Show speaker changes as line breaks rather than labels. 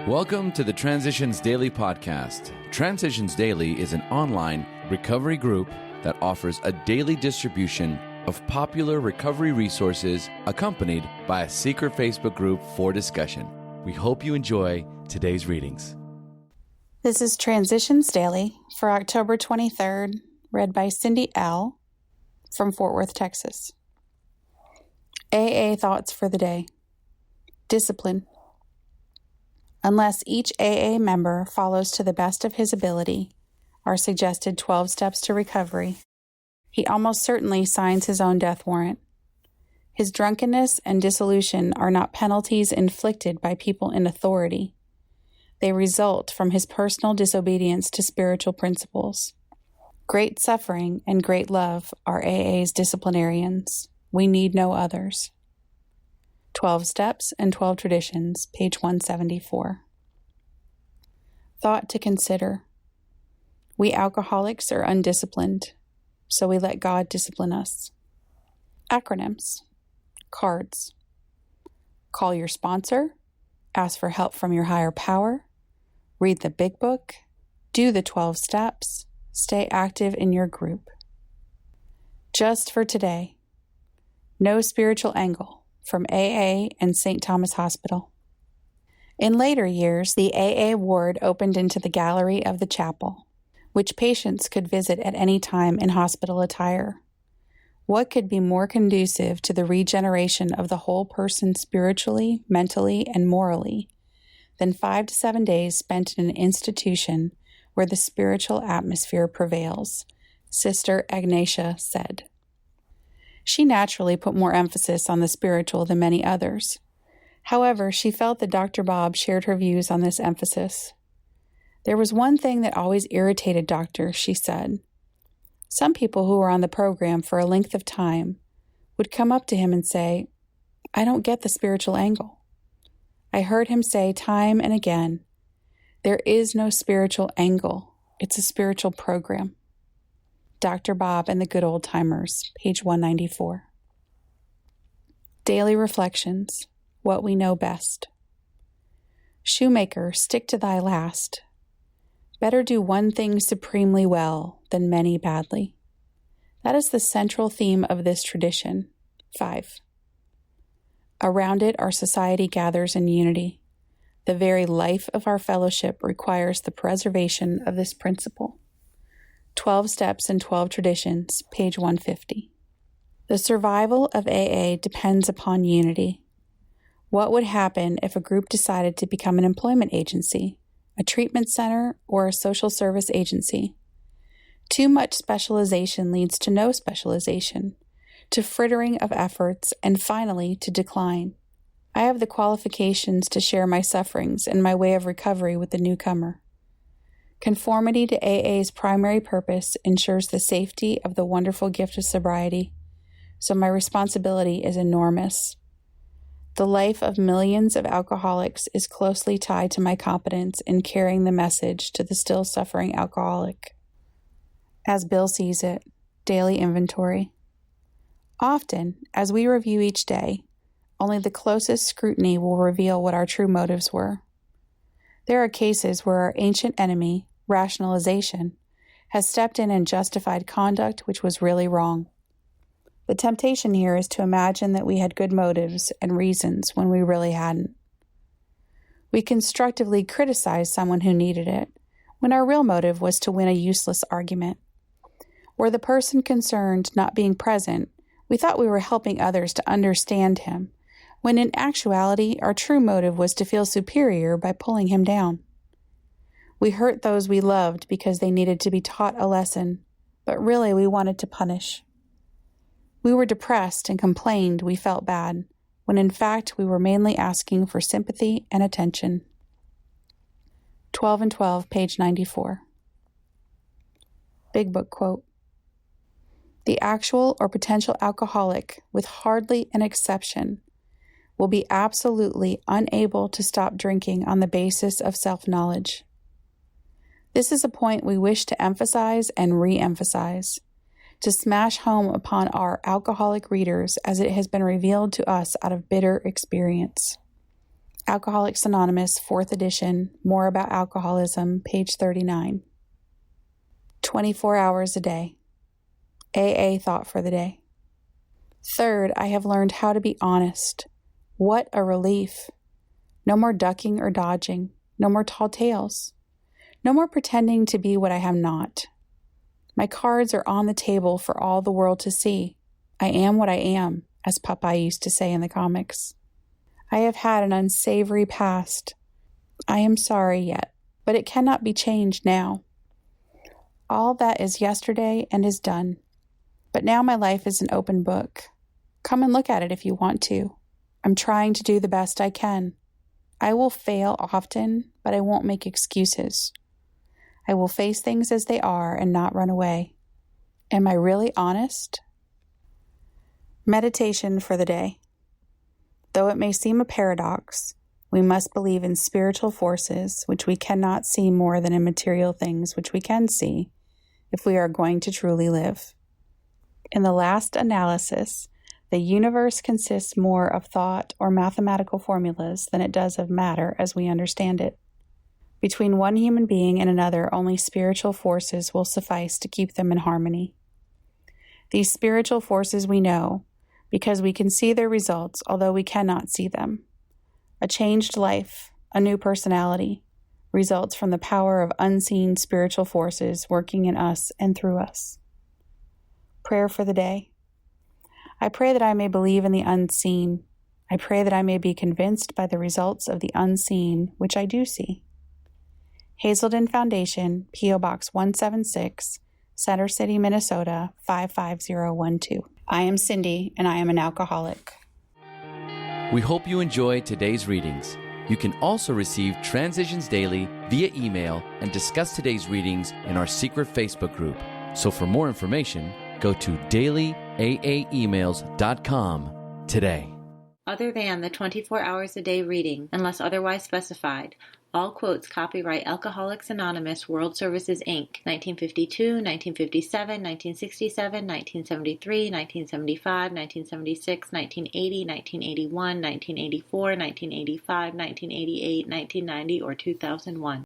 Welcome to the Transitions Daily podcast. Transitions Daily is an online recovery group that offers a daily distribution of popular recovery resources accompanied by a secret Facebook group for discussion. We hope you enjoy today's readings.
This is Transitions Daily for October 23rd, read by Cindy L. from Fort Worth, Texas. AA thoughts for the day. Discipline. Unless each AA member follows to the best of his ability our suggested 12 steps to recovery, he almost certainly signs his own death warrant. His drunkenness and dissolution are not penalties inflicted by people in authority. They result from his personal disobedience to spiritual principles. Great suffering and great love are AA's disciplinarians. We need no others. 12 Steps and 12 Traditions, page 174. Thought to consider. We alcoholics are undisciplined, so we let God discipline us. Acronyms. CARDS. Call your sponsor. Ask for help from your higher power. Read the big book. Do the 12 steps. Stay active in your group. Just for today. No spiritual angle. From AA and St. Thomas Hospital. In later years, the AA ward opened into the gallery of the chapel, which patients could visit at any time in hospital attire. What could be more conducive to the regeneration of the whole person spiritually, mentally, and morally than 5 to 7 days spent in an institution where the spiritual atmosphere prevails, Sister Agnatia said. She naturally put more emphasis on the spiritual than many others. However, she felt that Dr. Bob shared her views on this emphasis. There was one thing that always irritated Doctor, she said. Some people who were on the program for a length of time would come up to him and say, "I don't get the spiritual angle." I heard him say time and again, "There is no spiritual angle. It's a spiritual program." Dr. Bob and the Good Old Timers, page 194. Daily Reflections, What We Know Best. Shoemaker, stick to thy last. Better do one thing supremely well than many badly. That is the central theme of this tradition. 5. Around it, our society gathers in unity. The very life of our fellowship requires the preservation of this principle. 12 Steps and 12 Traditions, page 150. The survival of AA depends upon unity. What would happen if a group decided to become an employment agency, a treatment center, or a social service agency? Too much specialization leads to no specialization, to frittering of efforts, and finally to decline. I have the qualifications to share my sufferings and my way of recovery with the newcomer. Conformity to AA's primary purpose ensures the safety of the wonderful gift of sobriety, so my responsibility is enormous. The life of millions of alcoholics is closely tied to my competence in carrying the message to the still suffering alcoholic. As Bill sees it, daily inventory. Often, as we review each day, only the closest scrutiny will reveal what our true motives were. There are cases where our ancient enemy, rationalization, has stepped in and justified conduct which was really wrong. The temptation here is to imagine that we had good motives and reasons when we really hadn't. We constructively criticized someone who needed it, when our real motive was to win a useless argument. Or the person concerned not being present, we thought we were helping others to understand him, when in actuality our true motive was to feel superior by pulling him down. We hurt those we loved because they needed to be taught a lesson, but really we wanted to punish. We were depressed and complained we felt bad, when in fact we were mainly asking for sympathy and attention. 12 and 12, page 94. Big Book quote. The actual or potential alcoholic, with hardly an exception, will be absolutely unable to stop drinking on the basis of self-knowledge. This is a point we wish to emphasize and re-emphasize, to smash home upon our alcoholic readers as it has been revealed to us out of bitter experience. Alcoholics Anonymous, 4th edition, More About Alcoholism, page 39. 24 hours a day. AA thought for the day. Third, I have learned how to be honest. What a relief. No more ducking or dodging. No more tall tales. No more pretending to be what I am not. My cards are on the table for all the world to see. I am what I am, as Popeye used to say in the comics. I have had an unsavory past. I am sorry yet, but it cannot be changed now. All that is yesterday and is done. But now my life is an open book. Come and look at it if you want to. I'm trying to do the best I can. I will fail often, but I won't make excuses. I will face things as they are and not run away. Am I really honest? Meditation for the day. Though it may seem a paradox, we must believe in spiritual forces which we cannot see more than in material things which we can see, if we are going to truly live. In the last analysis, the universe consists more of thought or mathematical formulas than it does of matter as we understand it. Between one human being and another, only spiritual forces will suffice to keep them in harmony. These spiritual forces we know, because we can see their results, although we cannot see them. A changed life, a new personality, results from the power of unseen spiritual forces working in us and through us. Prayer for the day. I pray that I may believe in the unseen. I pray that I may be convinced by the results of the unseen, which I do see. Hazelden Foundation, P.O. Box 176, Center City, Minnesota, 55012. I am Cindy, and I am an alcoholic.
We hope you enjoy today's readings. You can also receive Transitions Daily via email and discuss today's readings in our secret Facebook group. So for more information, go to dailyaaemails.com today.
Other than the 24 hours a day reading, unless otherwise specified, all quotes copyright Alcoholics Anonymous World Services, Inc., 1952, 1957, 1967, 1973, 1975, 1976, 1980, 1981, 1984, 1985, 1988, 1990, or 2001.